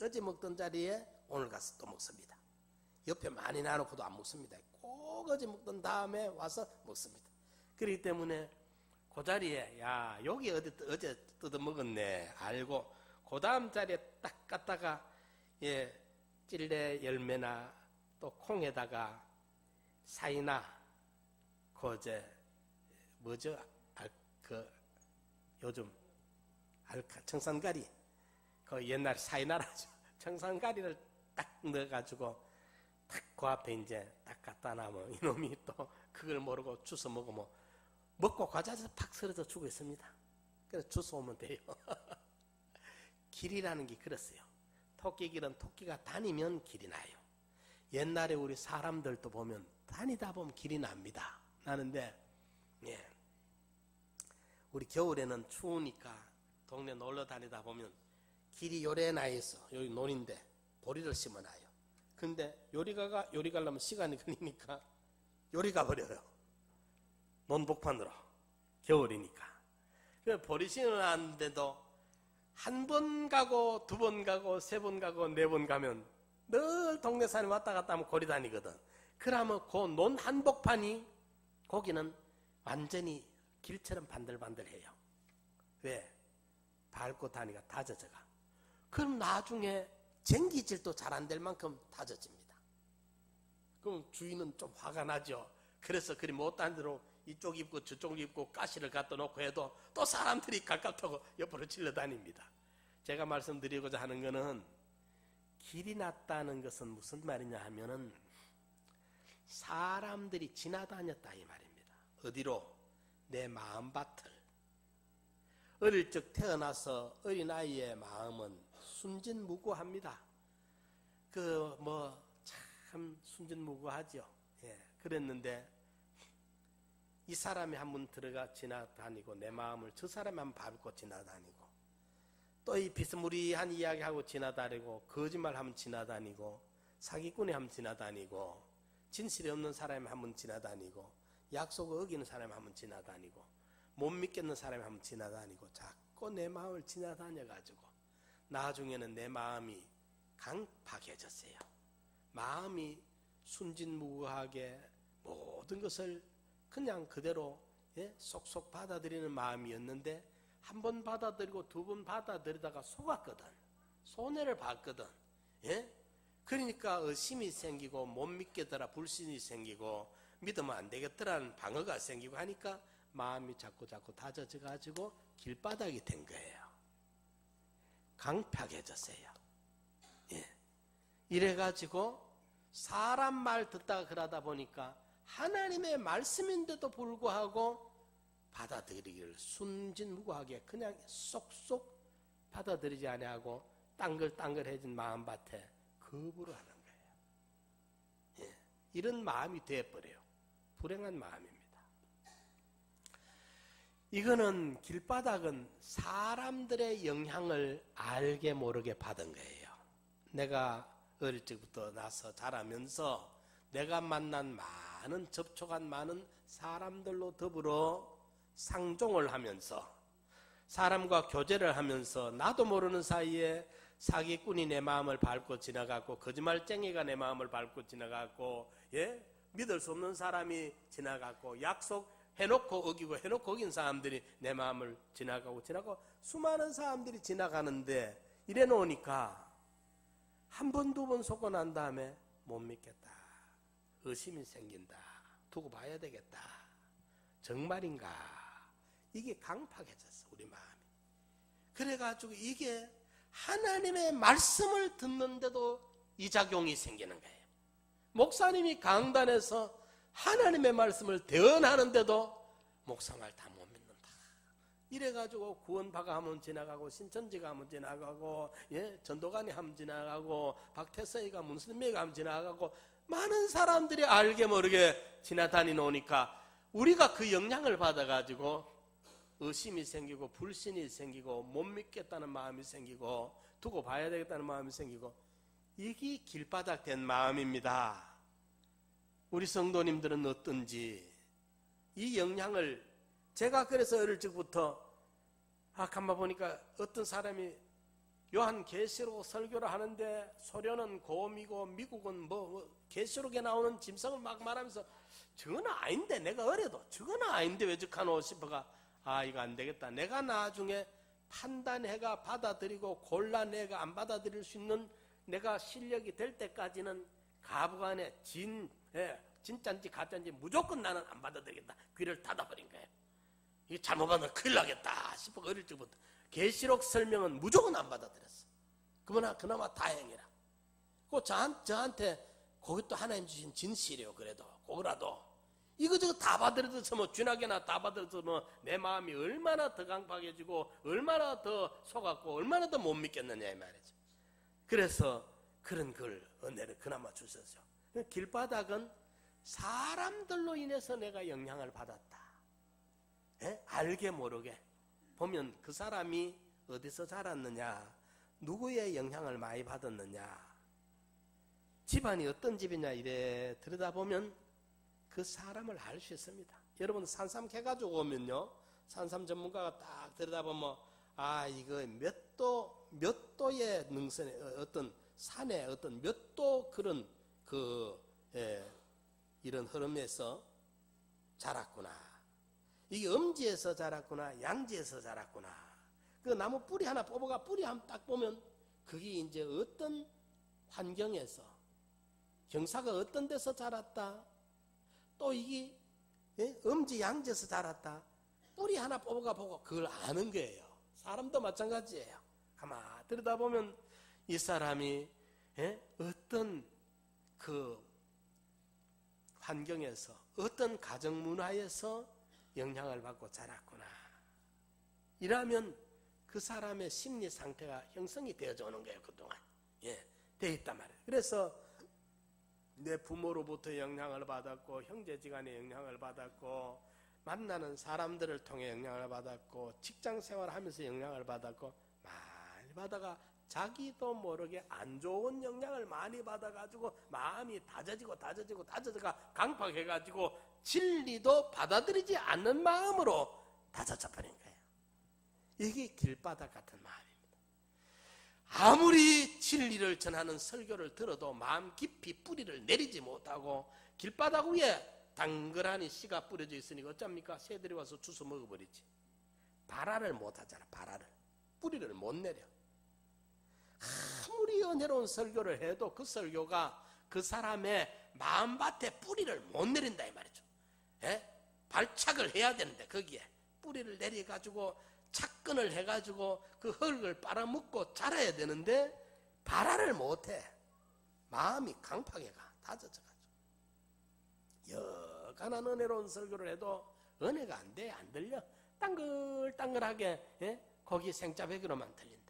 어제 먹던 자리에 오늘 가서 또 먹습니다. 옆에 많이 놔놓고도 안 먹습니다. 꼭 어제 먹던 다음에 와서 먹습니다. 그렇기 때문에 그 자리에 야 여기 어제 뜯어 먹었네 알고 그 다음 자리에 딱 갖다가 찔레 열매나 또 콩에다가 사이나 그 뭐죠? 요즘 청산가리 그 옛날 사이나라죠. 청산가리를 딱 넣어가지고 딱 그 앞에 이제 딱 갖다 놔면 이놈이 또 그걸 모르고 주워 먹으면 먹고 과자에서 팍 쓰러져 죽어 있습니다. 그래서 주워 오면 돼요. 길이라는 게 그렇어요. 토끼길은 토끼가 다니면 길이 나요. 옛날에 우리 사람들도 보면 다니다 보면 길이 납니다. 나는데 우리 겨울에는 추우니까 동네 놀러 다니다 보면 길이 요래 나 있어. 여기 논인데 보리를 심어놔요. 근데 요리 가려면 시간이 걸리니까 요리 가버려요. 논복판으로 겨울이니까. 보리 심어놨는데도 한 번 가고 두 번 가고 세 번 가고 네 번 가면 늘 동네 산에 왔다 갔다 하면 고리 다니거든. 그러면 그 논 한복판이 거기는 완전히 길처럼 반들반들해요. 왜? 밟고 다니가 다 젖어가. 그럼 나중에 쟁기질도 잘 안 될 만큼 다 젖습니다. 그럼 주인은 좀 화가 나죠. 그래서 그리 못한 대로 이쪽 입고 저쪽 입고 가시를 갖다 놓고 해도 또 사람들이 가깝다고 옆으로 질러 다닙니다. 제가 말씀드리고자 하는 것은 길이 났다는 것은 무슨 말이냐 하면은 사람들이 지나다녔다 이 말입니다. 어디로? 내 마음밭을. 어릴 적 태어나서 어린아이의 마음은 순진무구합니다. 참 순진무구하죠. 그랬는데 이 사람이 한 번 들어가 지나다니고 내 마음을 저 사람이 한 번 밟고 지나다니고 또 이 비스무리한 이야기하고 지나다니고 거짓말하면 지나다니고 사기꾼이 하면 지나다니고 진실이 없는 사람이 한 번 지나다니고 약속을 어기는 사람이 한 번 지나다니고 못 믿겠는 사람이 한 번 지나다니고 자꾸 내 마음을 지나다녀가지고 나중에는 내 마음이 강팍해졌어요. 마음이 순진무구하게 모든 것을 그냥 그대로 쏙쏙 받아들이는 마음이었는데 한 번 받아들이고 두 번 받아들이다가 속았거든. 손해를 봤거든. 그러니까 의심이 생기고 못 믿겠더라 불신이 생기고 믿으면 안 되겠더라는 방어가 생기고 하니까 마음이 자꾸 다져져 가지고 길바닥이 된 거예요. 강팍해졌어요. 이래가지고 사람 말 듣다가 그러다 보니까 하나님의 말씀인데도 불구하고 받아들이기를 순진무구하게 그냥 쏙쏙 받아들이지 아니하고 땅글땅글해진 마음밭에 거부를 하는 거예요. 이런 마음이 되어버려요. 불행한 마음입니다. 이거는 길바닥은 사람들의 영향을 알게 모르게 받은 거예요. 내가 어릴 적부터 나서 자라면서 내가 만난 많은 접촉한 많은 사람들로 더불어 상종을 하면서 사람과 교제를 하면서 나도 모르는 사이에 사기꾼이 내 마음을 밟고 지나갔고 거짓말쟁이가 내 마음을 밟고 지나갔고 믿을 수 없는 사람이 지나갔고 약속 해놓고 어기고 해놓고 어긴 사람들이 내 마음을 지나가고 수많은 사람들이 지나가는데 이래 놓으니까 한 번, 두 번 속고 난 다음에 못 믿겠다. 의심이 생긴다. 두고 봐야 되겠다. 정말인가? 이게 강팍해졌어, 우리 마음이. 그래가지고 이게 하나님의 말씀을 듣는데도 이 작용이 생기는 거예요. 목사님이 강단에서 하나님의 말씀을 대언하는데도 목사 말 다 못 믿는다. 이래가지고 구원파가 하면 지나가고 신천지가 하면 지나가고 전도관이 하면 지나가고 박태서이가 문선미가 하면 지나가고 많은 사람들이 알게 모르게 지나다니노니까 우리가 그 영향을 받아가지고 의심이 생기고 불신이 생기고 못 믿겠다는 마음이 생기고 두고 봐야 되겠다는 마음이 생기고 이게 길바닥 된 마음입니다. 우리 성도님들은 어떤지 이 영향을 제가 그래서 어릴 적부터 가만 보니까 어떤 사람이 요한계시록 설교를 하는데 소련은 곰이고 미국은 뭐 계시록에 나오는 짐승을 막 말하면서 저거는 아닌데, 내가 어려도 저거는 아닌데 왜 저카노 싶어가 이거 안 되겠다. 내가 나중에 판단해가 받아들이고 골라내가 안 받아들일 수 있는 내가 실력이 될 때까지는 가부간에 진짜인지 가짜인지 무조건 나는 안 받아들이겠다. 귀를 닫아버린 거예요. 이게 잘못 받으면 큰일 나겠다 싶어 어릴 적부터 계시록 설명은 무조건 안 받아들였어. 그나마 다행이라. 저한테 그것도 하나님 주신 진실이에요. 그래도 그거라도 이거저거 다 받아들여서 뭐 쥐나게나 다 받아들여서 뭐 내 마음이 얼마나 더 강팍해지고 얼마나 더 속았고 얼마나 더 못 믿겠느냐 이 말이죠. 그래서 그런 걸 은혜를 그나마 주셨죠. 길바닥은 사람들로 인해서 내가 영향을 받았다. 알게 모르게 보면 그 사람이 어디서 자랐느냐, 누구의 영향을 많이 받았느냐, 집안이 어떤 집이냐 이래 들여다보면 그 사람을 알 수 있습니다. 여러분 산삼 캐가지고 오면요, 산삼 전문가가 딱 들여다보면 이거 몇 도의 능선에 어떤 산에 어떤 몇 도 그런 이런 흐름에서 자랐구나. 이게 음지에서 자랐구나, 양지에서 자랐구나. 그 나무 뿌리 하나 뽑아가 뿌리 한번 딱 보면 그게 이제 어떤 환경에서 경사가 어떤 데서 자랐다. 또 이게 음지 양지에서 자랐다. 뿌리 하나 뽑아가 보고 그걸 아는 거예요. 사람도 마찬가지예요. 가만 들여다보면 이 사람이 어떤 그 환경에서 어떤 가정 문화에서 영향을 받고 자랐구나. 이라면 그 사람의 심리 상태가 형성이 되어져 오는 거예요. 그동안 되어 있단 말이에요. 그래서 내 부모로부터 영향을 받았고, 형제지간에 영향을 받았고, 만나는 사람들을 통해 영향을 받았고, 직장생활하면서 영향을 받았고, 많이 받아가 자기도 모르게 안 좋은 영향을 많이 받아가지고 마음이 다져져가 강팍해가지고 진리도 받아들이지 않는 마음으로 다져져 버린 거예요. 이게 길바닥 같은 마음입니다. 아무리 진리를 전하는 설교를 들어도 마음 깊이 뿌리를 내리지 못하고 길바닥 위에 당근하니 씨가 뿌려져 있으니까 어쩝니까? 새들이 와서 주워 먹어버리지. 발화를 못하잖아. 발화를. 뿌리를 못 내려. 아무리 은혜로운 설교를 해도 그 설교가 그 사람의 마음밭에 뿌리를 못 내린다 이 말이죠. 발착을 해야 되는데 거기에 뿌리를 내려가지고 착근을 해가지고 그 흙을 빨아먹고 자라야 되는데 발화를 못해. 마음이 강팍해가 다져져가지고 여간한 은혜로운 설교를 해도 은혜가 안 돼. 안 들려. 땅글땅글하게 거기 생짜배기로만 들린다.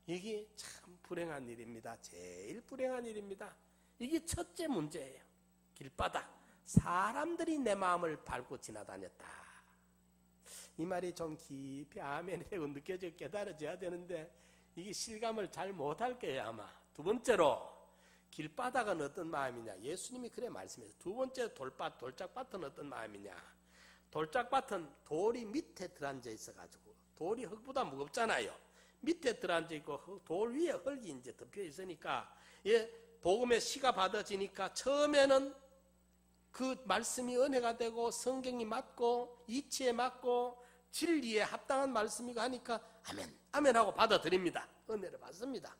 이게 참 불행한 일입니다. 제일 불행한 일입니다. 이게 첫째 문제예요. 길바닥. 사람들이 내 마음을 밟고 지나다녔다. 이 말이 좀 깊이 아멘이라고 느껴져 깨달아져야 되는데 이게 실감을 잘 못할 거예요 아마. 두 번째로 길바닥은 어떤 마음이냐. 예수님이 그래 말씀해서 두 번째 돌짝밭은 어떤 마음이냐. 돌짝밭은 돌이 밑에 들어앉아 있어가지고 돌이 흙보다 무겁잖아요. 밑에 들어앉아 있고 돌 위에 흙이 이제 덮여 있으니까 복음의 씨가 받아지니까 처음에는 그 말씀이 은혜가 되고 성경이 맞고 이치에 맞고 진리에 합당한 말씀이고 하니까 아멘 아멘 하고 받아들입니다. 은혜를 받습니다.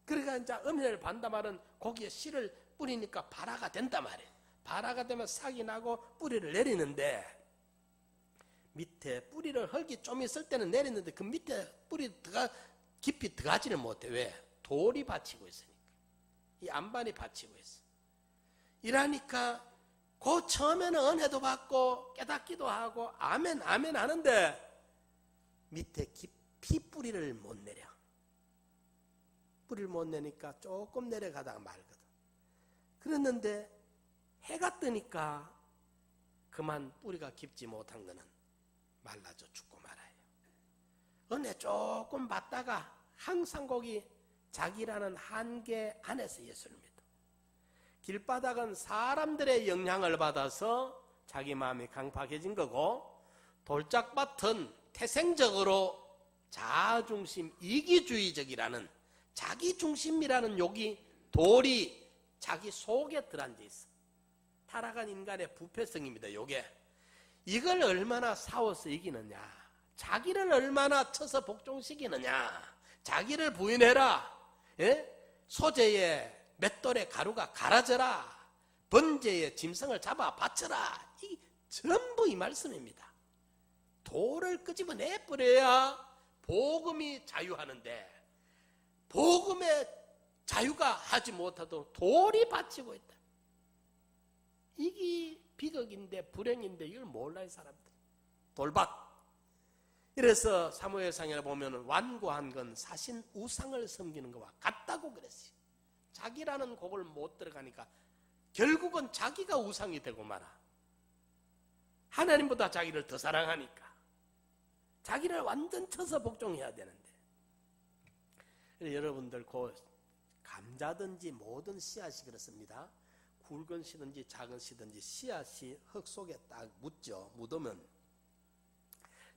그러니까 이제 은혜를 받는다 말은 거기에 씨를 뿌리니까 발화가 된단 말이에요. 발화가 되면 싹이 나고 뿌리를 내리는데 밑에 뿌리를 흙이 좀 있을 때는 내리는데 그 밑에 뿌리 깊이 들어가지를 못해. 왜? 돌이 받치고 있으니까. 이 안반이 받치고 있어. 이러니까 그 처음에는 은혜도 받고 깨닫기도 하고 아멘 아멘 하는데 밑에 깊이 뿌리를 못 내려. 뿌리를 못 내니까 조금 내려가다가 말거든. 그랬는데 해가 뜨니까 그만 뿌리가 깊지 못한 거는 말라져 죽고 말아요. 은혜 조금 받다가 항상 거기 자기라는 한계 안에서 예수를 믿어. 길바닥은 사람들의 영향을 받아서 자기 마음이 강팍해진 거고, 돌짝밭은 태생적으로 자아중심 이기주의적이라는 자기 중심이라는 욕이 돌이 자기 속에 들어앉아 있어. 타락한 인간의 부패성입니다. 요게. 이걸 얼마나 싸워서 이기느냐, 자기를 얼마나 쳐서 복종시키느냐, 자기를 부인해라, 예? 소재의 맷돌에 가루가 갈아져라, 번제의 짐승을 잡아 바쳐라. 이 전부 이 말씀입니다. 돌을 끄집어내버려야 복음이 자유하는데, 복음의 자유가 하지 못하도록 돌이 바치고 있다. 이게 비극인데, 불행인데 이걸 몰라요 사람들. 돌박. 그래서 사무엘상에 보면 완고한 건 사신 우상을 섬기는 것과 같다고 그랬어요. 자기라는 곡을 못 들어가니까 결국은 자기가 우상이 되고 말아. 하나님보다 자기를 더 사랑하니까 자기를 완전 쳐서 복종해야 되는데. 여러분들 그 감자든지 모든 씨앗이 그렇습니다. 굵은 씨든지 작은 씨든지 씨앗이 흙 속에 딱 묻죠. 묻으면,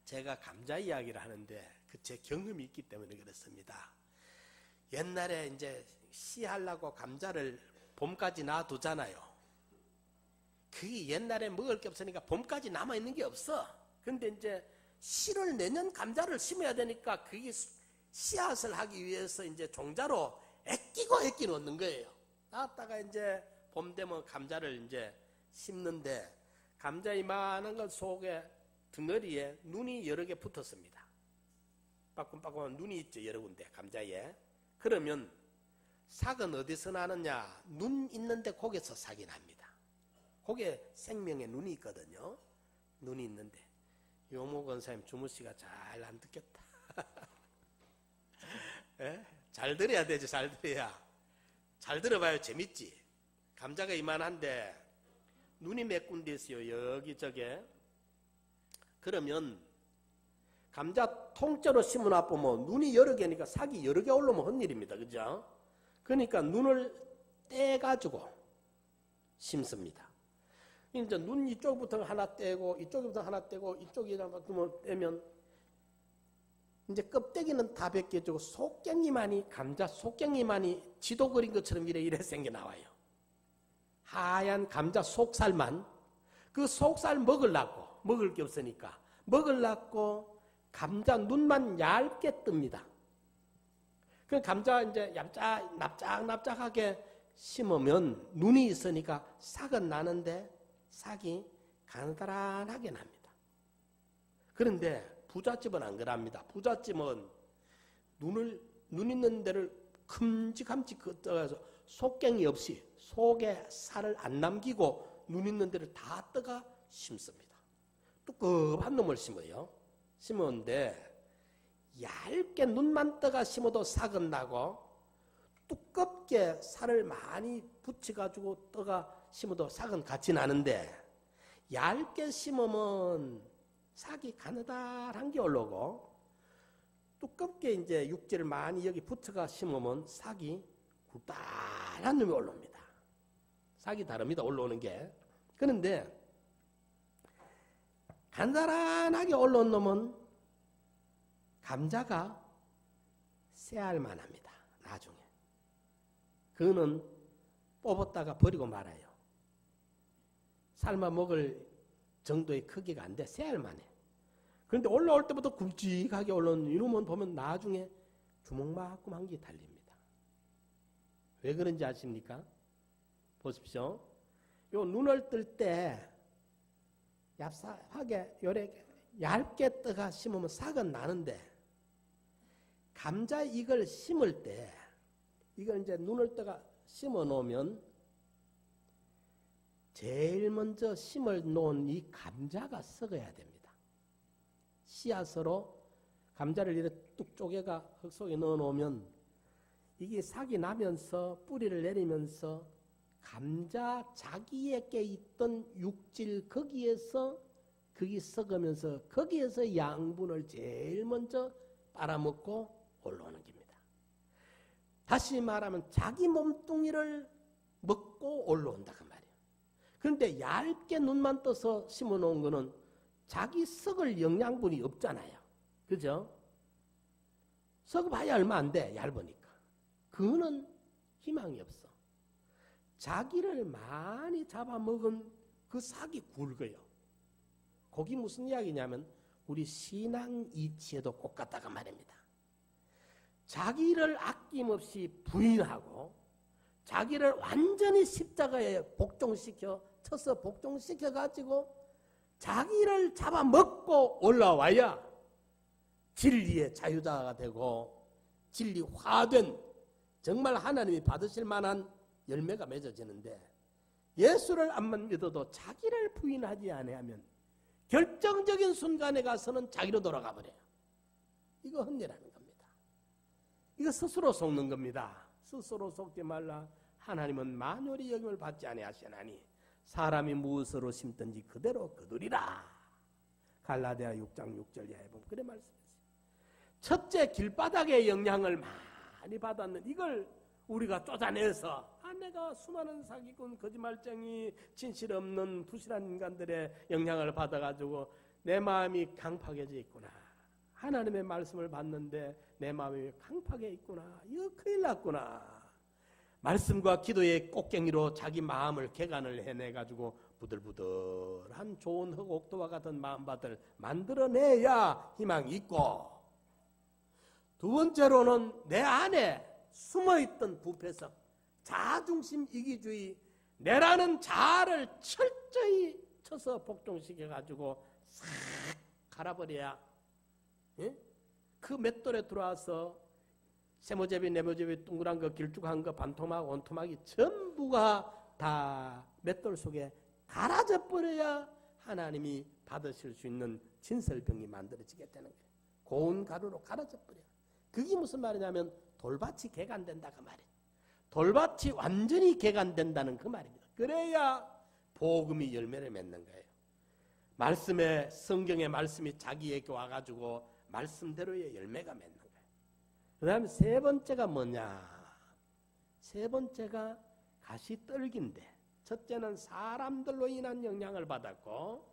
제가 감자 이야기를 하는데 그 제 경험이 있기 때문에 그렇습니다. 옛날에 이제 씨 하려고 감자를 봄까지 놔두잖아요. 그게 옛날에 먹을 게 없으니까 봄까지 남아있는 게 없어. 근데 이제 씨를 내년 감자를 심어야 되니까 그게 씨앗을 하기 위해서 이제 종자로 애끼고 넣는 거예요. 나왔다가 이제 봄 되면 감자를 이제 심는데, 감자 이만한 것 속에 덩어리에 눈이 여러 개 붙었습니다. 빠끔빠끔한 눈이 있죠, 여러 군데 감자에. 그러면 삭은 어디서 나느냐? 눈 있는데 거기서 삭이 납니다. 거기에 생명의 눈이 있거든요. 눈이 있는데. 요모 권사님 주무시가 잘 안 듣겠다. 예? 잘 들어야 되죠. 잘 들어야. 잘 들어봐야 재밌지. 감자가 이만한데 눈이 몇 군데 있어요. 여기저기. 그러면 감자 통째로 심어놔 보면 눈이 여러 개니까 삭이 여러 개 올라오면 헛일입니다. 그죠? 그러니까 눈을 떼가지고 심습니다. 이제 눈 이쪽부터 하나 떼고 이쪽부터 하나 떼고 이쪽이나 떼면 이제 껍데기는 다 벗겨지고 속경이만이, 감자 속경이만이 지도 그린 것처럼 이래 생겨 나와요. 하얀 감자 속살만. 그 속살 먹을 게 없으니까 먹으려고 감자 눈만 얇게 뜹니다. 그 감자 이제 납작하게 심으면 눈이 있으니까 삭은 나는데 삭이 가느다란하게 납니다. 그런데 부잣집은 안 그럽니다. 부잣집은 눈 있는 데를 큼직큼직 떠가서 속갱이 없이 속에 살을 안 남기고 눈 있는 데를 다 떠가 심습니다. 두꺼운 놈을 심어요. 심었는데 얇게 눈만 떠가 심어도 삭은 나고, 두껍게 살을 많이 붙여가지고 떠가 심어도 삭은 같이 나는데, 얇게 심으면 삭이 가느다란 게 올라오고, 두껍게 이제 육지를 많이 여기 붙여가 심으면 삭이 굵다란 놈이 올라옵니다. 삭이 다릅니다. 올라오는 게. 그런데 간단하게 올라온 놈은 감자가 씨알만 합니다. 나중에. 그거는 뽑았다가 버리고 말아요. 삶아 먹을 정도의 크기가 안 돼. 씨알만 해. 그런데 올라올 때부터 굵직하게 올라온 이놈은 보면 나중에 주먹만큼 한 개 달립니다. 왜 그런지 아십니까? 보십시오. 요 눈을 뜰 때 얍삽하게 요래 얇게 떠가 심으면 삭은 나는데, 감자 이걸 심을 때 이걸 이제 눈을 떠가 심어 놓으면 제일 먼저 심을 놓은 이 감자가 썩어야 됩니다. 씨앗으로 감자를 이렇게 뚝 쪼개가 흙 속에 넣어 놓으면 이게 삭이 나면서 뿌리를 내리면서 감자 자기에게 있던 육질 거기에서 그게 썩으면서 거기에서 양분을 제일 먼저 빨아먹고 올라오는 겁니다. 다시 말하면 자기 몸뚱이를 먹고 올라온다 그 말이에요. 그런데 얇게 눈만 떠서 심어놓은 거는 자기 썩을 영양분이 없잖아요. 그죠? 썩어봐야 얼마 안 돼. 얇으니까. 그거는 희망이 없어. 자기를 많이 잡아먹은 그 삭이 굵어요. 그게 무슨 이야기냐면 우리 신앙 이치에도 꼭 같다가 말입니다. 자기를 아낌없이 부인하고 자기를 완전히 십자가에 쳐서 복종시켜가지고 자기를 잡아먹고 올라와야 진리의 자유자가 되고 진리화된 정말 하나님이 받으실 만한 열매가 맺어지는데, 예수를 안만 믿어도 자기를 부인하지 아니하면 결정적인 순간에 가서는 자기로 돌아가 버려요. 이거 헛내라는 겁니다. 이거 스스로 속는 겁니다. 스스로 속지 말라. 하나님은 만yor이 여김을 받지 아니하시나니 사람이 무엇으로 심든지 그대로 거두리라. 갈라디아 6장 6절 이하에 보면 그래 말씀했어요. 첫째, 길바닥의 영향을 많이 받았는 이걸 우리가 쫓아내서 내가 수많은 사기꾼, 거짓말쟁이, 진실 없는 부실한 인간들의 영향을 받아가지고 내 마음이 강팍해져 있구나. 하나님의 말씀을 받는데 내 마음이 강팍해 있구나. 이거 큰일 났구나. 말씀과 기도의 꽃갱이로 자기 마음을 개간을 해내가지고 부들부들한 좋은 흙옥토와 같은 마음밭을 만들어내야 희망이 있고, 두 번째로는 내 안에 숨어있던 부패성, 자중심, 이기주의, 내라는 자아를 철저히 쳐서 복종시켜가지고 싹 갈아버려야, 예? 그 맷돌에 들어와서 세모제비, 네모제비, 둥그란 거, 길쭉한 거, 반토막, 원토막이 전부가 다 맷돌 속에 갈아져 버려야 하나님이 받으실 수 있는 진설병이 만들어지게 되는 거예요. 고운 가루로 갈아져 버려. 그게 무슨 말이냐면 돌밭이 개간된다 그 말이에요. 돌밭이 완전히 개간된다는 그 말입니다. 그래야 복음이 열매를 맺는 거예요. 말씀에, 성경의 말씀이 자기에게 와가지고 말씀대로의 열매가 맺는 거예요. 그 다음에 세 번째가 뭐냐? 세 번째가 가시떨기인데, 첫째는 사람들로 인한 영향을 받았고,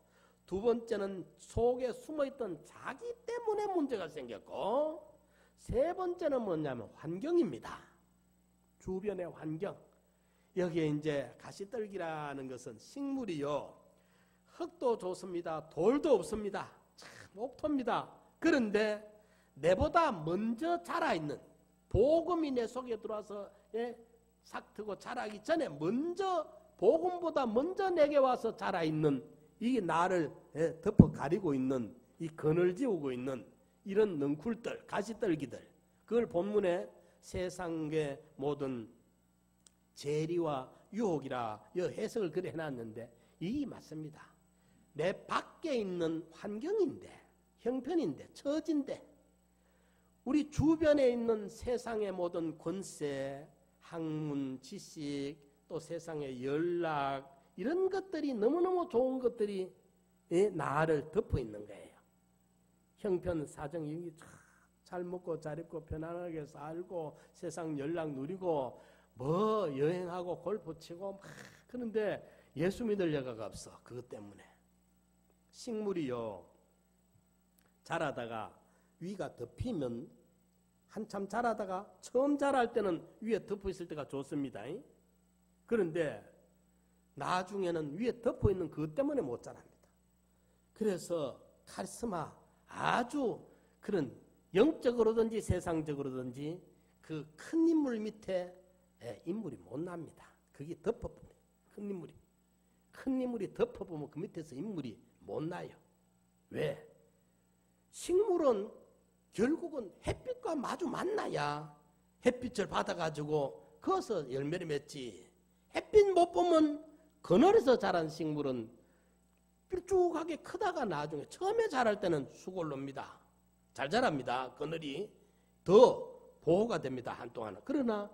두 번째는 속에 숨어있던 자기 때문에 문제가 생겼고, 세 번째는 뭐냐면 환경입니다. 주변의 환경. 여기에 이제 가시떨기라는 것은 식물이요, 흙도 좋습니다. 돌도 없습니다. 참 옥토입니다. 그런데 내보다 먼저 자라있는, 복음이 내 속에 들어와서 싹 트고 자라기 전에 먼저, 복음보다 먼저 내게 와서 자라있는, 이 나를 덮어 가리고 있는, 이 그늘지우고 있는 이런 넝쿨들, 가시떨기들, 그걸 본문에 세상의 모든 재리와 유혹이라 해석을 그래 해놨는데, 이게 맞습니다. 내 밖에 있는 환경인데, 형편인데, 처지인데, 우리 주변에 있는 세상의 모든 권세, 학문, 지식, 또 세상의 연락, 이런 것들이 너무너무 좋은 것들이 나를 덮어 있는 거예요. 형편, 사정, 이게 잘 먹고 잘 입고 편안하게 살고 세상 연락 누리고 뭐 여행하고 골프 치고 막, 그런데 예수 믿을 여가가 없어. 그것 때문에. 식물이요, 자라다가 위가 덮이면, 한참 자라다가 처음 자랄 때는 위에 덮어 있을 때가 좋습니다. 그런데 나중에는 위에 덮어 있는 그것 때문에 못 자랍니다. 그래서 카리스마, 아주 그런 영적으로든지 세상적으로든지 그 큰 인물 밑에 인물이 못 납니다. 그게 덮어보면, 큰 인물이 덮어보면 그 밑에서 인물이 못 나요. 왜? 식물은 결국은 햇빛과 마주 만나야 햇빛을 받아가지고 거기서 열매를 맺지. 햇빛 못 보면 그늘에서 자란 식물은 뾰족하게 크다가 나중에 처음에 자랄 때는 수골로입니다. 잘 자랍니다. 그늘이 더 보호가 됩니다. 한동안은. 그러나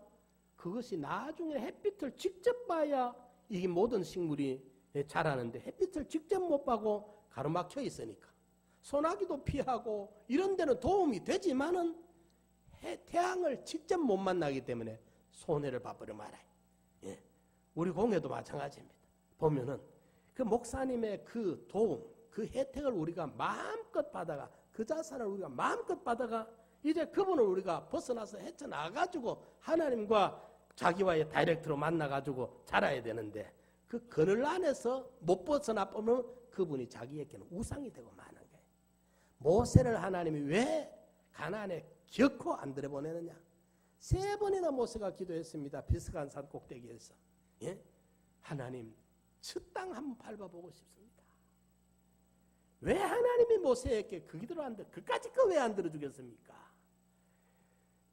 그것이 나중에 햇빛을 직접 봐야 이 모든 식물이 자라는데, 햇빛을 직접 못 봐고 가로막혀 있으니까 소나기도 피하고 이런 데는 도움이 되지만은 태양을 직접 못 만나기 때문에 손해를 봐버려 말아요. 우리 공회도 마찬가지입니다. 보면은 그 목사님의 그 도움, 그 혜택을 우리가 마음껏 받아가, 그 자산을 우리가 마음껏 받아가 이제 그분을 우리가 벗어나서 헤쳐나가가지고 하나님과 자기와의 다이렉트로 만나가지고 자라야 되는데 그 그늘 안에서 못 벗어나 보면 그분이 자기에게는 우상이 되고 마는 거예요. 모세를 하나님이 왜 가나안에 결코 안 들여보내느냐? 3번이나 모세가 기도했습니다. 비스간 산 꼭대기에서. 예? 하나님, 저 땅 한번 밟아보고 싶습니다. 왜 하나님이 모세에게 그 기도를 안 들어? 그까짓 거 왜 안 들어주겠습니까?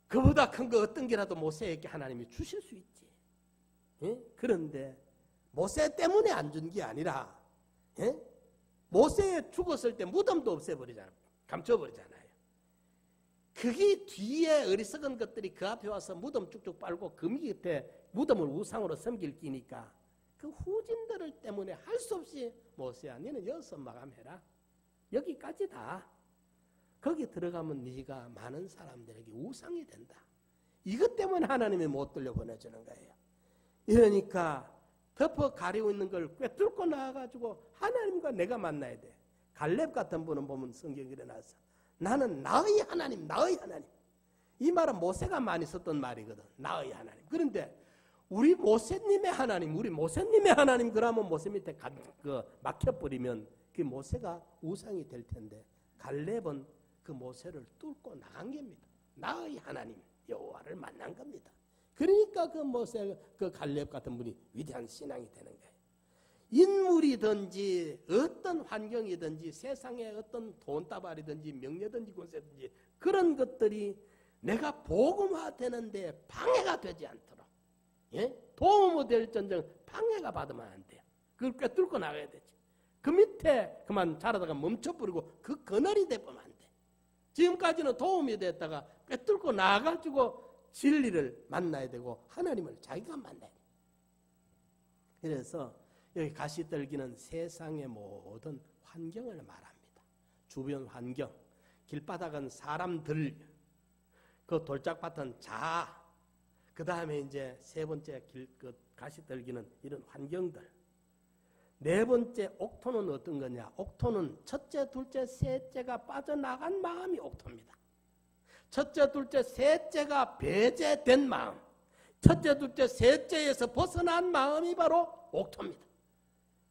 그보다 큰 거 어떤 게라도 모세에게 하나님이 주실 수 있지. 예? 그런데 모세 때문에 안 준 게 아니라 예? 모세 죽었을 때 무덤도 없애버리잖아요. 감춰버리잖아요. 그게 뒤에 어리석은 것들이 그 앞에 와서 무덤 쭉쭉 빨고 그 밑에 무덤을 우상으로 섬길 끼니까 그 후진들 때문에 할 수 없이 모세야 너는 여기서 마감해라. 여기까지 다. 거기 들어가면 네가 많은 사람들에게 우상이 된다. 이것 때문에 하나님이 못 돌려보내주는 거예요. 이러니까 덮어 가리고 있는 걸 꿰뚫고 나와가지고 하나님과 내가 만나야 돼. 갈렙 같은 분은 보면 성경에 일어나서 나는 나의 하나님, 나의 하나님. 이 말은 모세가 많이 썼던 말이거든. 나의 하나님. 그런데 우리 모세님의 하나님, 우리 모세님의 하나님 그러면 모세 밑에 막혀버리면 그 모세가 우상이 될 텐데 갈렙은 그 모세를 뚫고 나간 겁니다. 나의 하나님 여호와를 만난 겁니다. 그러니까 그 모세, 그 갈렙 같은 분이 위대한 신앙이 되는 거예요. 인물이든지 어떤 환경이든지 세상의 어떤 돈다발이든지 명예든지 권세든지 그런 것들이 내가 복음화되는데 방해가 되지 않도록 예? 도움이 될 전쟁 방해가 받으면 안 돼요. 그걸 꿰뚫고 나가야 되지. 그 밑에 그만 자라다가 멈춰버리고 그 그늘이 돼보면 안 돼. 지금까지는 도움이 됐다가 꿰뚫고 나가지고 진리를 만나야 되고 하나님을 자기가 만나야 돼. 그래서 여기 가시떨기는 세상의 모든 환경을 말합니다. 주변 환경, 길바닥은 사람들, 그 돌짝밭은 자, 그 다음에 이제 세 번째 그 가시떨기는 이런 환경들. 네 번째 옥토는 어떤 거냐? 옥토는 첫째, 둘째, 셋째가 빠져나간 마음이 옥토입니다. 첫째, 둘째, 셋째가 배제된 마음, 첫째, 둘째, 셋째에서 벗어난 마음이 바로 옥토입니다.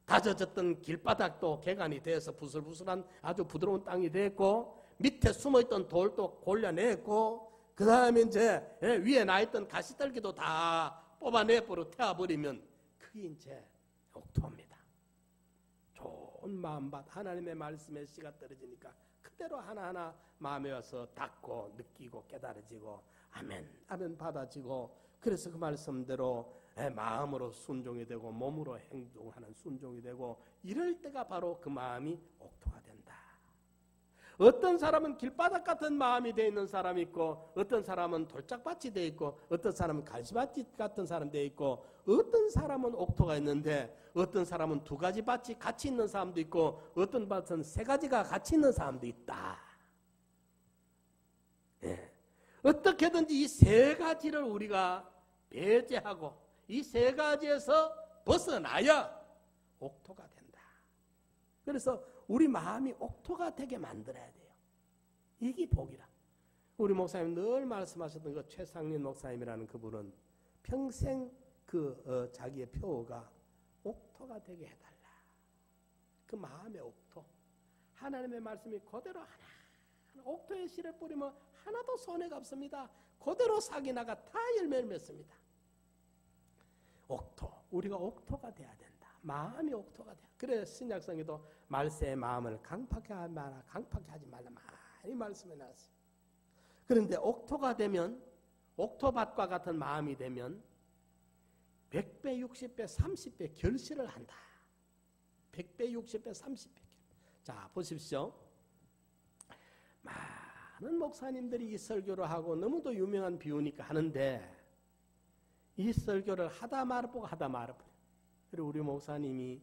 다져졌던 길바닥도 개간이 돼서 부슬부슬한 아주 부드러운 땅이 됐고 밑에 숨어있던 돌도 골려냈고 그 다음에 이제 위에 나있던 가시떨기도 다 뽑아내버려 태워버리면 그게 이제 옥토입니다. 좋은 마음밭 하나님의 말씀에 씨가 떨어지니까 그대로 하나하나 마음에 와서 닿고 느끼고 깨달아지고 아멘 아멘 받아지고 그래서 그 말씀대로 마음으로 순종이 되고 몸으로 행동하는 순종이 되고 이럴 때가 바로 그 마음이 옥토가 된다. 어떤 사람은 길바닥 같은 마음이 되어 있는 사람이 있고 어떤 사람은 돌짝밭이 되어 있고 어떤 사람은 가시밭 같은 사람이 되어 있고 어떤 사람은 옥토가 있는데 어떤 사람은 두 가지 밭이 같이 있는 사람도 있고 어떤 밭은 세 가지가 같이 있는 사람도 있다. 예. 어떻게든지 이 세 가지를 우리가 배제하고 이 세 가지에서 벗어나야 옥토가 된다. 그래서 우리 마음이 옥토가 되게 만들어야 돼요. 이게 복이라. 우리 목사님 늘 말씀하셨던 그 최상민 목사님이라는 그분은 평생 자기의 표어가 옥토가 되게 해달라. 그 마음의 옥토. 하나님의 말씀이 그대로 하나 옥토에 씨를 뿌리면 하나도 손해가 없습니다. 그대로 싹이 나가 다 열매를 맺습니다. 옥토. 우리가 옥토가 돼야 된다. 마음이 옥토가 돼야. 그래 신약성에도 말세의 마음을 강팍하게 하지 말라 많이 말씀해 놨어요. 그런데 옥토가 되면 옥토밭과 같은 마음이 되면 100배, 60배, 30배 결실을 한다. 100배, 60배, 30배. 자 보십시오. 많은 목사님들이 이 설교를 하고 너무도 유명한 비유니까 하는데 이 설교를 하다 말아보고 하다 말아보고 그리고 우리 목사님이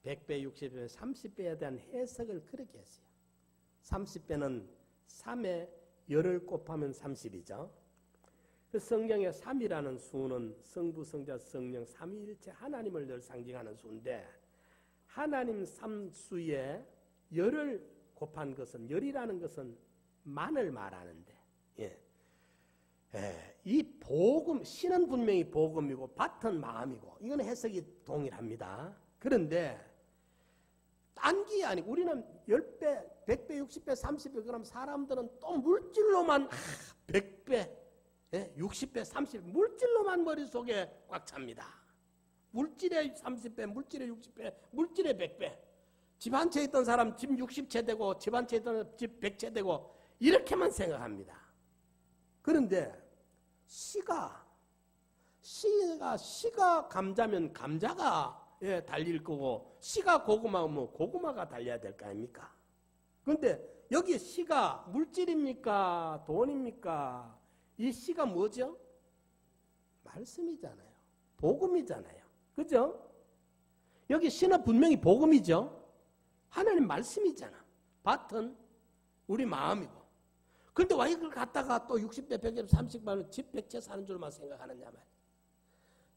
100배, 60배, 30배에 대한 해석을 그렇게 했어요. 30배는 3에 열을 곱하면 30이죠. 그 성경의 3이라는 수는 성부, 성자, 성령, 삼위일체 하나님을 늘 상징하는 수인데 하나님 3수에 열을 곱한 것은 열이라는 것은 만을 말하는데 이 복음, 신은 분명히 복음이고 밭은 마음이고 이건 해석이 동일합니다. 그런데 딴게 아니고 우리는 10배, 100배, 60배, 30배 그럼 사람들은 또 물질로만 100배, 60배, 30배 물질로만 머릿속에 꽉 찹니다. 물질에 30배, 물질에 60배, 물질에 100배. 집 한 채 있던 사람 집 60채 되고 집 한 채 있던 사람 집 100채 되고 이렇게만 생각합니다. 그런데 씨가 감자면 감자가 달릴 거고 씨가 고구마면 고구마가 달려야 될 거 아닙니까? 그런데 여기 씨가 물질입니까? 돈입니까? 이 씨가 뭐죠? 말씀이잖아요. 복음이잖아요. 그죠? 여기 씨는 분명히 복음이죠. 하나님 말씀이잖아. 밭은 우리 마음이고. 그런데 왜 이걸 갖다가 또 60배, 100배, 30배, 집 100채 사는 줄만 생각하느냐 말이야.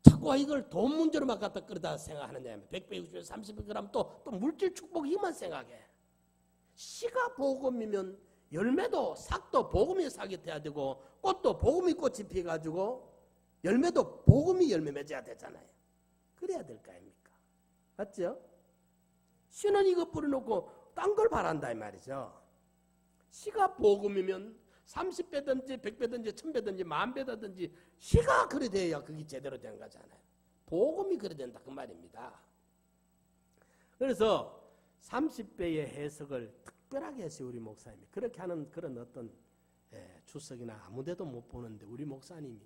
자꾸 왜 이걸 돈 문제로만 갖다 끌어다 생각하느냐 말이야. 100배, 60배, 30배 그러면 또 물질 축복 이만 생각해. 씨가 복음이면 열매도 삭도 복음이 삭이 돼야 되고 꽃도 복음이 꽃이 피어가지고 열매도 복음이 열매 맺어야 되잖아요. 그래야 될 거 아닙니까? 맞죠? 씨는 이거 뿌려놓고 딴 걸 바란다 이 말이죠. 씨가 복음이면 30배든지 100배든지 1000배든지 10,000배든지 씨가 그래 돼야 그게 제대로 된 거잖아요. 복음이 그래 된다 그 말입니다. 그래서 30배의 해석을 특별하게 했어요. 우리 목사님이. 그렇게 하는 그런 어떤 주석이나 아무데도 못 보는데 우리 목사님이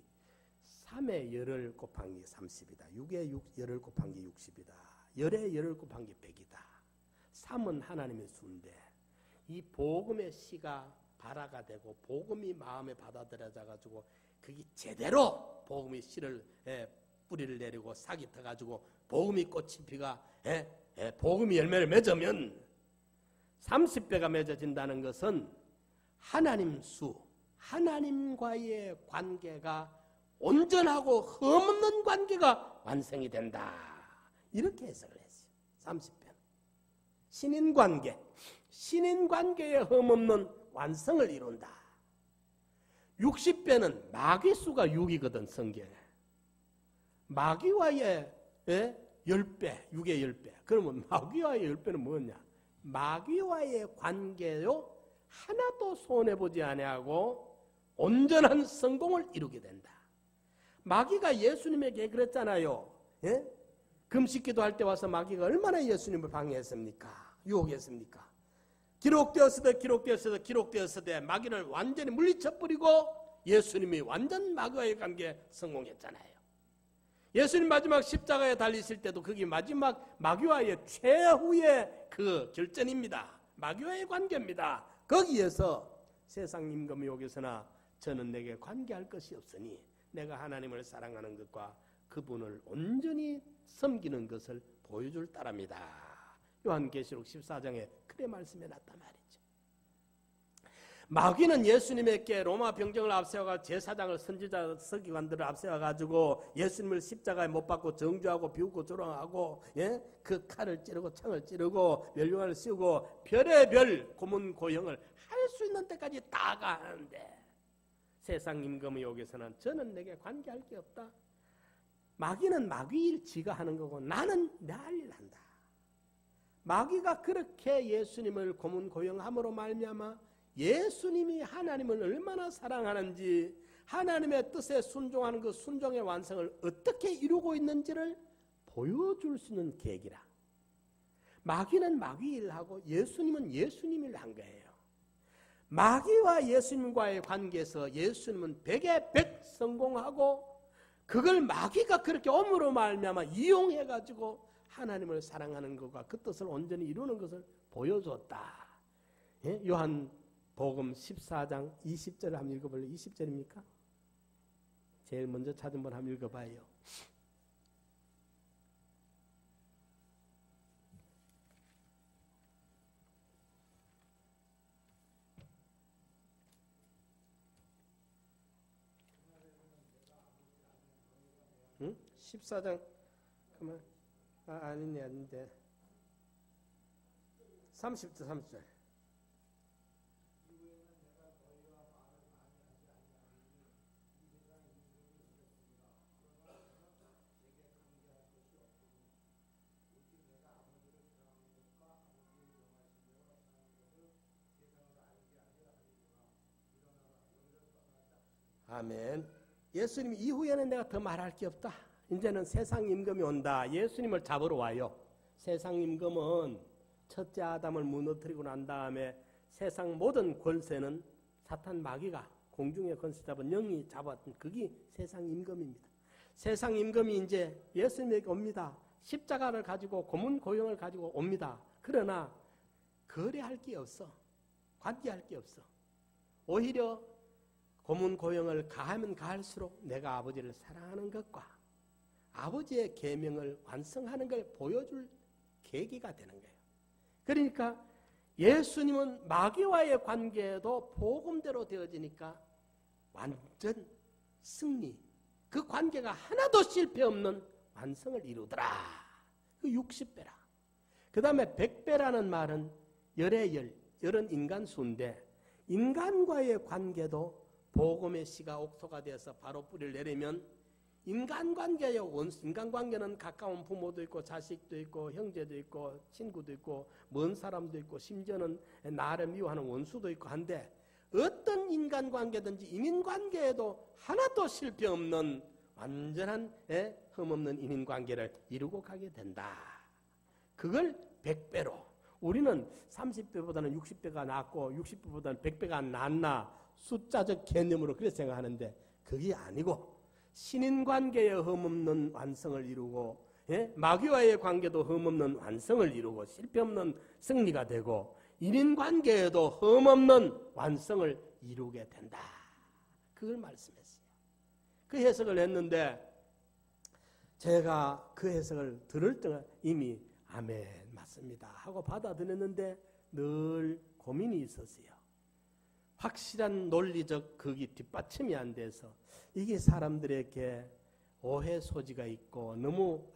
3의 열을 곱한 게 30이다. 6의 열을 곱한 게 60이다. 열의 열을 곱한 게 100이다. 3은 하나님의 수인데 이 복음의 씨가 발화가 되고 복음이 마음에 받아들여져 가지고 그게 제대로 복음의 씨를 뿌리를 내리고 싹이 터가지고 복음이 꽃이 피가 복음이 열매를 맺으면 30배가 맺어진다는 것은 하나님 수, 하나님과의 관계가 온전하고 흠없는 관계가 완성이 된다. 이렇게 해석을 했어요. 30배는 신인관계, 신인관계의 흠없는 완성을 이룬다. 60배는 마귀수가 6이거든 성경에. 마귀와의 10배, 6의 10배. 그러면 마귀와의 10배는 뭐냐? 마귀와의 관계요 하나도 손해보지 아니하고 온전한 성공을 이루게 된다. 마귀가 예수님에게 그랬잖아요. 금식기도 할 때 와서 마귀가 얼마나 예수님을 방해했습니까? 유혹했습니까? 기록되었으되 마귀를 완전히 물리쳐버리고 예수님이 완전 마귀와의 관계에 성공했잖아요. 예수님 마지막 십자가에 달리실 때도 그게 마지막 마귀와의 최후의 그 결전입니다. 마귀와의 관계입니다. 거기에서 세상 임금이 여기서나 저는 내게 관계할 것이 없으니 내가 하나님을 사랑하는 것과 그분을 온전히 섬기는 것을 보여줄 따랍니다. 요한계시록 14장에 그래 말씀해 놨단 말이죠. 마귀는 예수님에게 로마 병정을 앞세워가 제사장을 선지자 서기관들을 앞세워가지고 예수님을 십자가에 못 박고 정죄하고 비웃고 조롱하고 그 칼을 찌르고 창을 찌르고 멸류관을 씌우고 별의별 고문 고형을 할 수 있는 데까지 다 가는데 세상 임금의 여기서는 저는 내게 관계할 게 없다. 마귀는 마귀일 지가 하는 거고 나는 내 할 일 한다. 마귀가 그렇게 예수님을 고문 고형함으로 말미암아 예수님이 하나님을 얼마나 사랑하는지 하나님의 뜻에 순종하는 그 순종의 완성을 어떻게 이루고 있는지를 보여줄 수 있는 계기라. 마귀는 마귀 일하고 예수님은 예수님 일한 거예요. 마귀와 예수님과의 관계에서 예수님은 100에 100 성공하고 그걸 마귀가 그렇게 엄으로 말미암아 이용해가지고 하나님을 사랑하는 것과 그 뜻을 온전히 이루는 것을 보여줬다. 요한복음 14장 20절을 한번 읽어볼래요? 20절입니까? 제일 먼저 찾은 분 한번 읽어봐요. 응? 14장 그만 아닌데 30절 아멘. 예수님 이후에는 내가 더 말할 게 없다. 이제는 세상 임금이 온다. 예수님을 잡으러 와요. 세상 임금은 첫째 아담을 무너뜨리고 난 다음에 세상 모든 권세는 사탄 마귀가 공중의 권세 잡은 영이 잡았던 그게 세상 임금입니다. 세상 임금이 이제 예수님에게 옵니다. 십자가를 가지고 고문 고용을 가지고 옵니다. 그러나 거래할 게 없어. 관계할 게 없어. 오히려 고문 고용을 가하면 가할수록 내가 아버지를 사랑하는 것과 아버지의 계명을 완성하는 걸 보여줄 계기가 되는 거예요. 그러니까 예수님은 마귀와의 관계도 복음대로 되어지니까 완전 승리, 그 관계가 하나도 실패 없는 완성을 이루더라. 그 60배라. 그 다음에 100배라는 말은 열의 열, 열은 인간 수인데 인간과의 관계도 복음의 씨가 옥토가 돼서 바로 뿌리를 내리면 인간관계의 원수, 인간관계는 가까운 부모도 있고 자식도 있고 형제도 있고 친구도 있고 먼 사람도 있고 심지어는 나를 미워하는 원수도 있고 한데 어떤 인간관계든지 인인관계에도 하나도 실패 없는 완전한 흠없는 인인관계를 이루고 가게 된다. 그걸 100배로. 우리는 30배보다는 60배가 낫고 60배보다는 100배가 낫나 숫자적 개념으로 그렇게 생각하는데 그게 아니고 신인관계의 흠없는 완성을 이루고 마귀와의 관계도 흠없는 완성을 이루고 실패없는 승리가 되고 인인관계에도 흠없는 완성을 이루게 된다. 그걸 말씀했어요. 그 해석을 했는데 제가 그 해석을 들을 때 이미 아멘 맞습니다 하고 받아들였는데 늘 고민이 있었어요. 확실한 논리적 그게 뒷받침이 안 돼서 이게 사람들에게 오해 소지가 있고 너무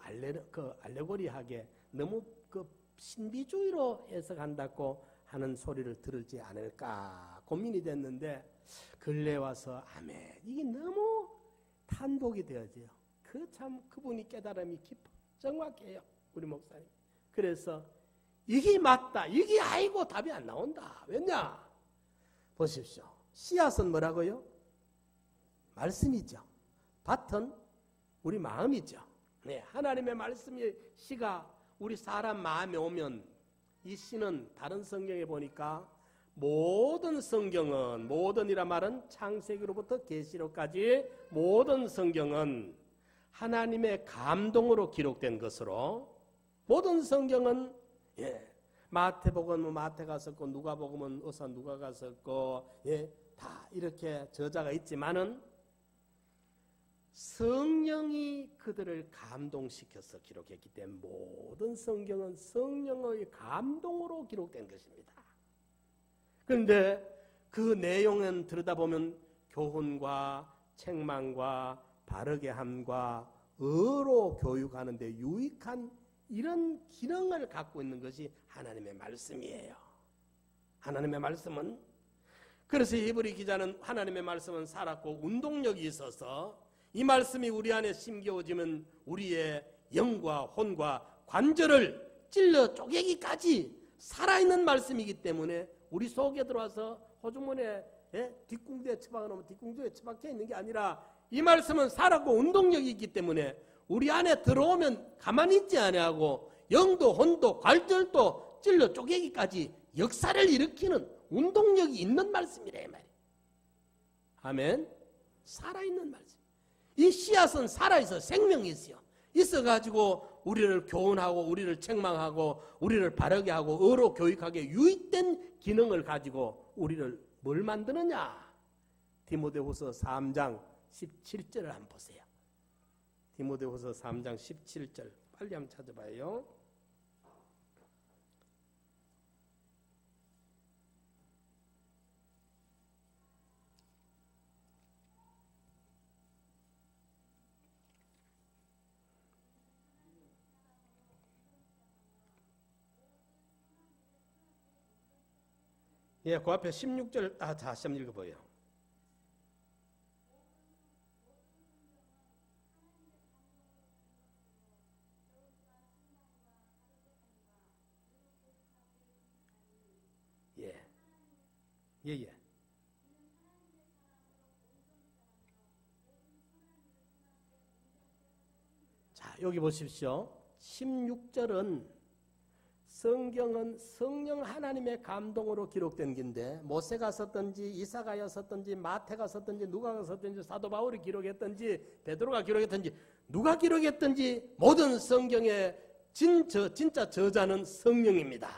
알레고리하게 너무 그 신비주의로 해석한다고 하는 소리를 들을지 않을까 고민이 됐는데 근래 와서 아멘 이게 너무 탄복이 되어져요. 그 참 그분이 깨달음이 깊어 정확해요 우리 목사님. 그래서 이게 맞다 이게 아이고 답이 안 나온다. 왜냐 보십시오. 씨앗은 뭐라고요? 말씀이죠. 밭은 우리 마음이죠. 네, 하나님의 말씀이 씨가 우리 사람 마음에 오면 이 씨는 다른 성경에 보니까 모든 성경은 모든이라 말은 창세기로부터 계시록까지 모든 성경은 하나님의 감동으로 기록된 것으로 모든 성경은 마태복음은 마태가 썼고 누가복음은 의사 누가가 썼고 다 이렇게 저자가 있지만은 성령이 그들을 감동시켜서 기록했기 때문에 모든 성경은 성령의 감동으로 기록된 것입니다. 그런데 그 내용은 들여다보면 교훈과 책망과 바르게 함과 의로 교육하는 데 유익한 이런 기능을 갖고 있는 것이 하나님의 말씀이에요. 하나님의 말씀은 그래서 히브리 기자는 하나님의 말씀은 살았고 운동력이 있어서 이 말씀이 우리 안에 심겨지면 우리의 영과 혼과 관절을 찔러 쪼개기까지 살아있는 말씀이기 때문에 우리 속에 들어와서 호주머니에 뒷궁두에 처박아놓으면 뒷궁두에 처박혀 있는 게 아니라 이 말씀은 살았고 운동력이 있기 때문에 우리 안에 들어오면 가만히 있지 아니하고 영도 혼도 관절도 찔러 쪼개기까지 역사를 일으키는 운동력이 있는 말씀이래 말이에요. 아멘. 살아있는 말씀. 이 씨앗은 살아있어 생명이 있어요. 있어가지고 우리를 교훈하고 우리를 책망하고 우리를 바르게 하고 의로 교육하게 유익된 기능을 가지고 우리를 뭘 만드느냐. 디모데후서 3장 17절을 한번 보세요. 디모데후서 3장 17절 빨리 한번 찾아봐요. 예, 그 앞에 16절 다시 한번 읽어봐요. 예. 여기 보십시오. 16절은 성경은 성령 하나님의 감동으로 기록된 긴데 모세가 썼든지 이사가가 썼든지 마태가 썼든지 누가가 썼든지 사도 바울이 기록했든지 베드로가 기록했든지 누가 기록했든지 모든 성경의 진짜 저자는 성령입니다.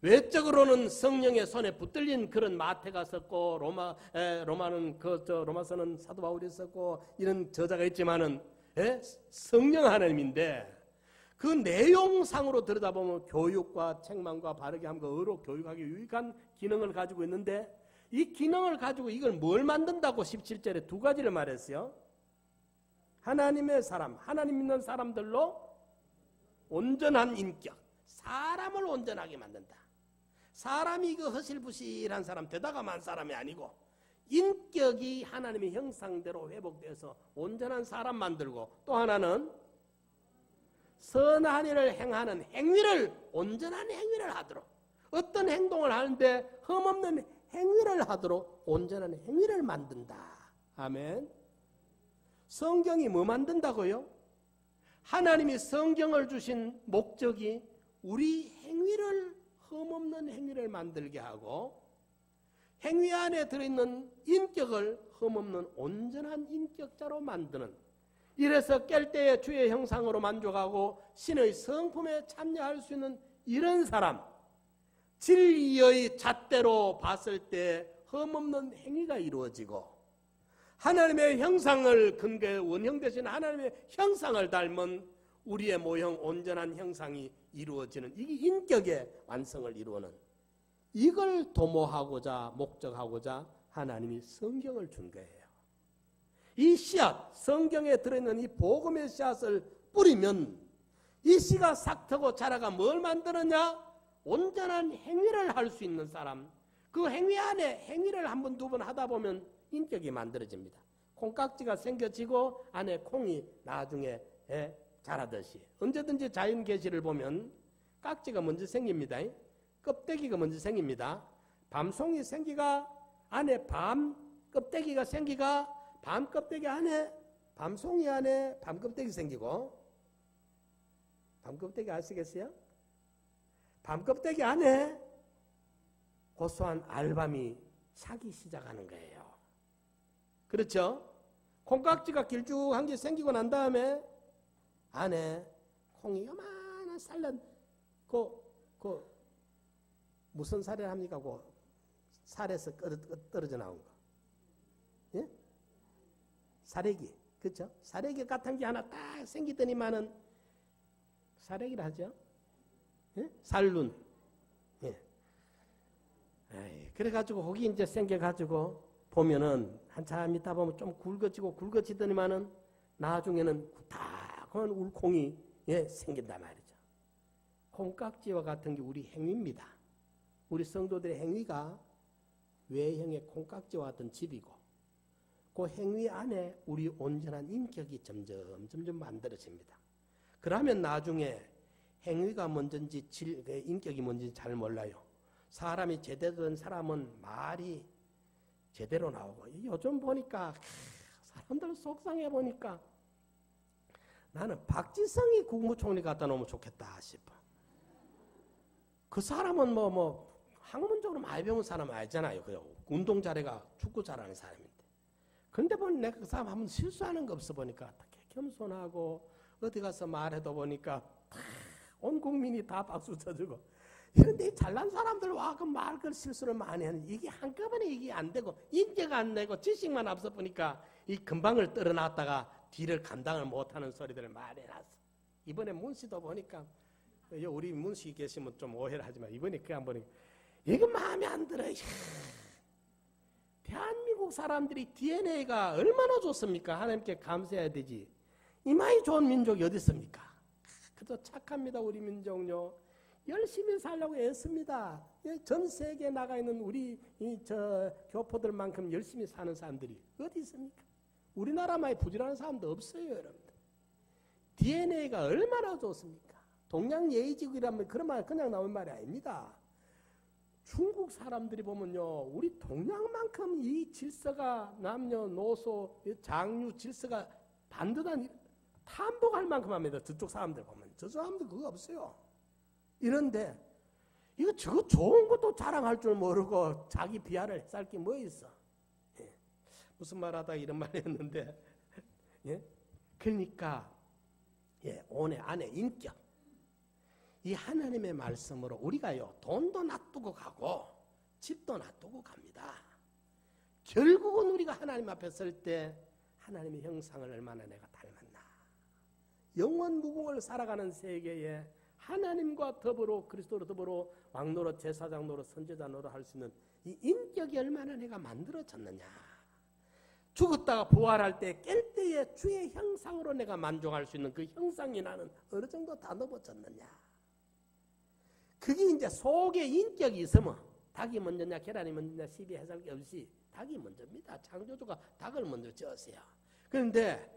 외적으로는 성령의 손에 붙들린 그런 마태가 썼고 로마서는 사도 바울이 썼고 이런 저자가 있지만은 성령 하나님인데 그 내용상으로 들여다보면 교육과 책망과 바르게 함과 의로 교육하기 유익한 기능을 가지고 있는데 이 기능을 가지고 이걸 뭘 만든다고 17절에 두 가지를 말했어요. 하나님의 사람, 하나님 믿는 사람들로 온전한 인격, 사람을 온전하게 만든다. 사람이 그 허실부실한 사람, 대다감한 사람이 아니고 인격이 하나님의 형상대로 회복돼서 온전한 사람 만들고 또 하나는 선한 일을 행하는 행위를 온전한 행위를 하도록 어떤 행동을 하는데 흠없는 행위를 하도록 온전한 행위를 만든다. 아멘. 성경이 뭐 만든다고요? 하나님이 성경을 주신 목적이 우리 행위를 흠없는 행위를 만들게 하고 행위 안에 들어있는 인격을 흠없는 온전한 인격자로 만드는 이래서 깰 때에 주의 형상으로 만족하고 신의 성품에 참여할 수 있는 이런 사람 진리의 잣대로 봤을 때 흠없는 행위가 이루어지고 하나님의 형상을 근거에 원형되신 하나님의 형상을 닮은 우리의 모형 온전한 형상이 이루어지는 이게 인격의 완성을 이루는 이걸 도모하고자 목적하고자 하나님이 성경을 준 거예요. 이 씨앗, 성경에 들어있는 이 복음의 씨앗을 뿌리면 이 씨가 싹 트고 자라가 뭘 만드느냐? 온전한 행위를 할 수 있는 사람. 그 행위 안에 행위를 한 번, 두 번 하다 보면 인격이 만들어집니다. 콩깍지가 생겨지고 안에 콩이 나중에 자라듯이. 언제든지 자연 계시를 보면 깍지가 먼저 생깁니다. 껍데기가 먼저 생깁니다. 밤송이 생기가 안에 밤 껍데기가 생기가 밤 껍데기 안에 밤송이 안에 밤 껍데기 생기고 밤 껍데기 아시겠어요? 밤 껍데기 안에 고소한 알밤이 차기 시작하는 거예요. 그렇죠? 콩깍지가 길쭉한 게 생기고 난 다음에 안에 콩이 요만한 쌀난 무슨 살을 합니까? 그 살에서 떨어져 나온 거. 예? 사래기. 그렇죠? 사래기 같은 게 하나 딱 생기더니만은 사래기를 하죠. 예? 살룬. 예. 그래가지고 거기 이제 생겨가지고 보면은 한참 있다 보면 좀 굵어지더니만은 나중에는 구탁한 울콩이 생긴단 말이죠. 콩깍지와 같은 게 우리 행위입니다. 우리 성도들의 행위가 외형의 콩깍지와 같은 집이고 그 행위 안에 우리 온전한 인격이 점점 만들어집니다. 그러면 나중에 행위가 뭔지 인격이 뭔지 잘 몰라요. 사람이 제대로 된 사람은 말이 제대로 나오고 요즘 보니까 사람들 속상해 보니까 나는 박지성이 국무총리 갖다 놓으면 좋겠다 싶어. 그 사람은 학문적으로 많이 배운 사람 알잖아요. 운동 잘해가 축구 잘하는 사람인데. 그런데 보니 내가 그 사람 한번 실수하는 거 없어 보니까 되게 겸손하고 어디 가서 말해도 보니까 온 국민이 다 박수 쳐주고 그런데 잘난 사람들 와 그 말 그 실수를 많이 하는데 이게 한꺼번에 이게 안 되고 인격 안 내고 지식만 앞서 보니까 이 금방을 떨어놨다가 뒤를 감당을 못하는 소리들을 많이 해놨어. 이번에 문씨도 보니까 우리 문씨 계시면 좀 오해를 하지만 이번에 그냥 보니까 이거 마음에 안 들어. 대한민국 사람들이 DNA가 얼마나 좋습니까? 하나님께 감사해야 되지. 이마이 좋은 민족이 어디 있습니까? 그래도 착합니다. 우리 민족요. 열심히 살려고 애씁니다. 전 세계에 나가 있는 우리 교포들만큼 열심히 사는 사람들이 어디 있습니까? 우리나라만이 부지런한 사람도 없어요, 여러분들. DNA가 얼마나 좋습니까? 동양예의지국이라면 그런 말 그냥 나온 말이 아닙니다. 중국 사람들이 보면요, 우리 동양만큼 이 질서가 남녀노소 장류 질서가 반듯한 탐복할 만큼 합니다. 저쪽 사람들 보면. 저 사람들 그거 없어요. 이런데 이거 저거 좋은 것도 자랑할 줄 모르고 자기 비하를 살 게 뭐 있어. 예. 무슨 말하다 이런 말이었는데 예? 그러니까 오늘 안에 인격 이 하나님의 말씀으로 우리가요 돈도 놔두고 가고 집도 놔두고 갑니다. 결국은 우리가 하나님 앞에 설 때 하나님의 형상을 얼마나 내가 닮았나. 영원 무궁을 살아가는 세계에 하나님과 더불어 그리스도로 더불어 왕노릇 제사장 노릇 선지자 노릇 할 수 있는 이 인격이 얼마나 내가 만들어졌느냐. 죽었다가 부활할 때 깰 때에 주의 형상으로 내가 만족할 수 있는 그 형상이 나는 어느 정도 다 넘어졌느냐. 그게 이제 속에 인격이 있으면 닭이 먼저냐 계란이 먼저냐 시비 해설 게 없이 닭이 먼저입니다. 창조주가 닭을 먼저 지었어요. 그런데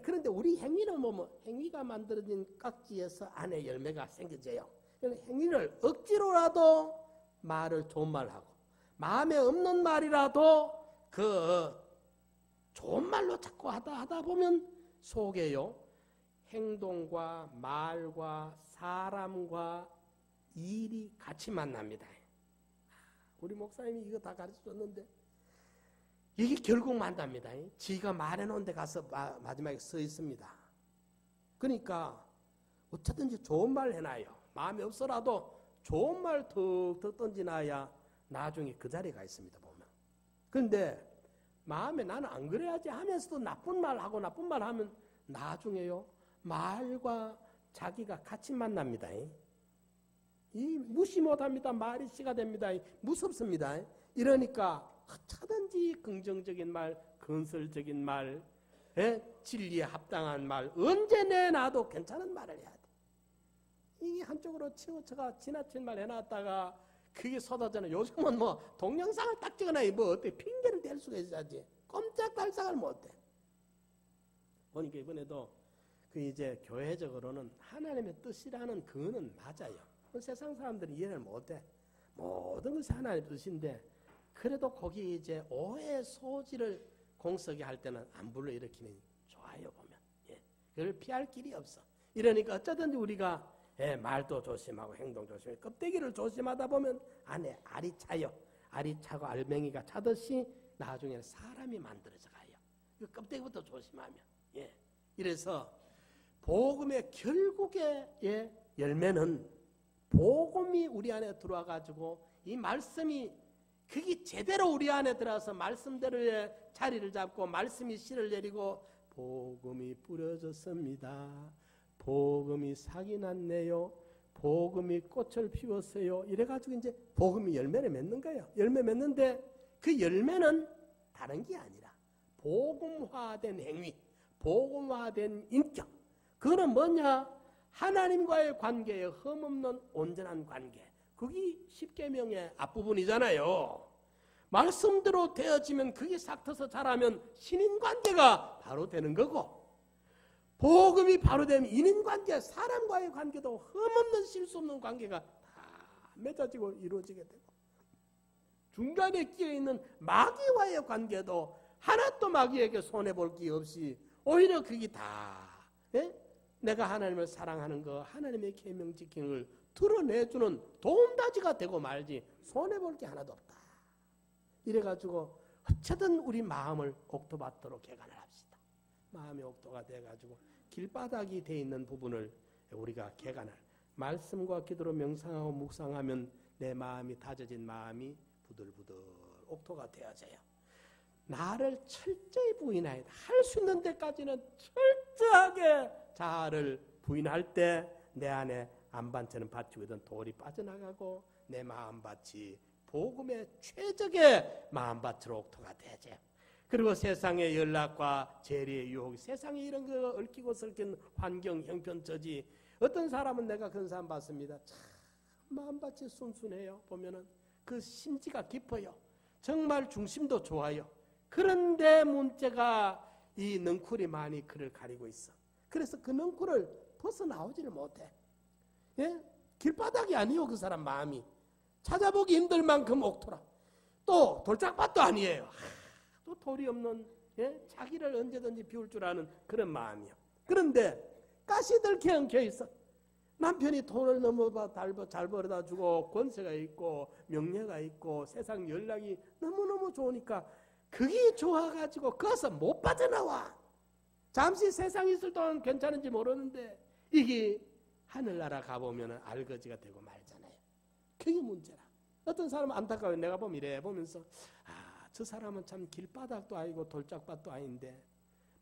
그런데 우리 행위는 행위가 만들어진 깍지에서 안에 열매가 생겨져요. 행위를 억지로라도 말을 좋은 말하고 마음에 없는 말이라도 그 좋은 말로 자꾸 하다 보면 속에요 행동과 말과 사람과 일이 같이 만납니다. 우리 목사님이 이거 다 가르쳐줬는데 이게 결국 만납니다. 지가 말해놓은 데 가서 마지막에 써 있습니다. 그러니까 어쨌든지 좋은 말 해놔요. 마음에 없어라도 좋은 말 툭툭 던지놔야 나중에 그 자리에 가 있습니다. 보면. 그런데 마음에 나는 안 그래야지 하면서도 나쁜 말 하고 나쁜 말 하면 나중에요 말과 자기가 같이 만납니다. 이 무시 못합니다. 말이 씨가 됩니다. 무섭습니다. 이러니까 어쩌든지 긍정적인 말, 건설적인 말, 진리에 합당한 말 언제 내놔도 괜찮은 말을 해야 돼. 이게 한쪽으로 치우쳐가 지나친 말 해놨다가 그게 쏟아져는 요즘은 동영상을 딱 찍어놔야 어때 핑계를 댈 수가 있어야지. 꼼짝달싹을 못해. 보니까 이번에도 그 이제 교회적으로는 하나님의 뜻이라는 그거는 맞아요. 세상 사람들은 이해를 못해. 모든 것이 하나님의 뜻인데 그래도 거기 이제 오해 소지를 공석이 할 때는 안 불러일으키는 좋아요 보면. 그걸 피할 길이 없어. 이러니까 어쩌든지 우리가 말도 조심하고 행동 조심하고 껍데기를 조심하다 보면 안에 알이 차요. 알이 차고 알맹이가 차듯이 나중에는 사람이 만들어져 가요. 그 껍데기부터 조심하면. 이래서 복음의 결국의 열매는 복음이 우리 안에 들어와 가지고 이 말씀이 그게 제대로 우리 안에 들어와서 말씀대로의 자리를 잡고 말씀이 씨를 내리고 복음이 뿌려졌습니다. 복음이 삭이 났네요. 복음이 꽃을 피웠어요. 이래가지고 이제 복음이 열매를 맺는 거예요. 열매 맺는데 그 열매는 다른 게 아니라 복음화된 행위, 복음화된 인격. 그거는 뭐냐? 하나님과의 관계에 흠없는 온전한 관계. 그게 십계명의 앞부분이잖아요. 말씀대로 되어지면 그게 싹 터서 자라면 신인관계가 바로 되는 거고 복음이 바로 되면 인인관계, 사람과의 관계도 흠없는 실수 없는 관계가 다 맺어지고 이루어지게 되고 중간에 끼어있는 마귀와의 관계도 하나도 마귀에게 손해볼 게 없이 오히려 그게 다 내가 하나님을 사랑하는 거 하나님의 계명 지키는 걸 드러내주는 도움다지가 되고 말지 손해볼 게 하나도 없다. 이래가지고 어쨌든 우리 마음을 옥토밭으로 개간을 합시다. 마음이 옥토가 돼가지고 길바닥이 돼 있는 부분을 우리가 개간을 말씀과 기도로 명상하고 묵상하면 내 마음이 다져진 마음이 부들부들 옥토가 되어져요. 나를 철저히 부인해야 돼. 할 수 있는 데까지는 철저하게 자아를 부인할 때 내 안에 안반처럼 받치고 있던 돌이 빠져나가고 내 마음밭이 복음의 최적의 마음밭으로 옥토가 되죠. 그리고 세상의 연락과 재리의 유혹, 세상에 이런 거 얽히고 설킨 환경, 형편, 처지. 어떤 사람은 내가 그런 사람 봤습니다. 참 마음밭이 순순해요. 보면은 그 심지가 깊어요. 정말 중심도 좋아요. 그런데 문제가 이 넝쿨이 많이 그를 가리고 있어. 그래서 그 넝쿨을 벗어나오지를 못해. 길바닥이 아니요 그 사람 마음이. 찾아보기 힘들 만큼 옥토라. 또 돌짝밭도 아니에요. 또 돌이 없는 자기를 언제든지 비울 줄 아는 그런 마음이요. 그런데 가시들게 엉켜 있어. 남편이 돈을 너무 잘 벌어다 주고 권세가 있고 명예가 있고 세상 연락이 너무너무 좋으니까 그게 좋아가지고 거기서 못 빠져나와. 잠시 세상 있을 동안 괜찮은지 모르는데 이게 하늘나라 가보면 알거지가 되고 말잖아요. 그게 문제라. 어떤 사람은 안타까워요. 내가 보면 이래 보면서 저 사람은 참 길바닥도 아니고 돌짝밭도 아닌데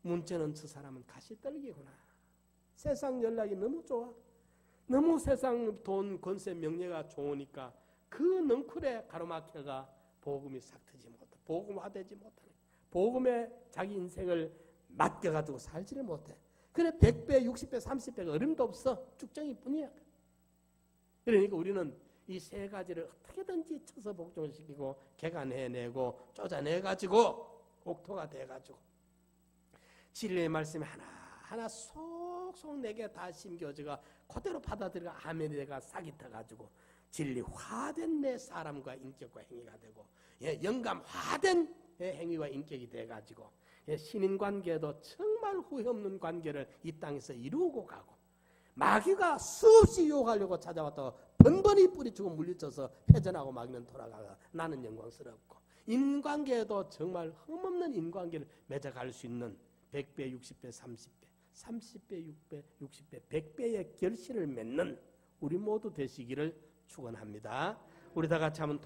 문제는 저 사람은 가시떨기구나. 세상 연락이 너무 좋아. 너무 세상 돈, 권세, 명예가 좋으니까 그 넝쿨에 가로막혀가 복음이 싹 트지 못해. 복음화되지 못하네. 복음에 자기 인생을 맡겨가지고 살지를 못해. 그래 100배, 60배, 30배가 어림도 없어. 쭉정이 뿐이야. 그러니까 우리는 이 세 가지를 어떻게든지 쳐서 복종시키고 개간해내고 쫓아내가지고 옥토가 돼가지고 진리의 말씀이 하나하나 속속 내게 다 심겨져가 그대로 받아들여 아멘에가 싹이 터가지고 진리화된 내 사람과 인격과 행위가 되고 영감화된 행위와 인격이 돼가지고 신인관계도 정말 후회 없는 관계를 이 땅에서 이루고 가고 마귀가 수없이 유혹하려고 찾아왔다가 번번이 뿌리치고 물리쳐서 패전하고 마귀는 돌아가가 나는 영광스럽고 인관계에도 정말 흠없는 인관계를 맺어갈 수 있는 100배, 60배, 30배, 30배, 6배, 60배, 100배의 결실을 맺는 우리 모두 되시기를 축원합니다. 우리 다 같이 한번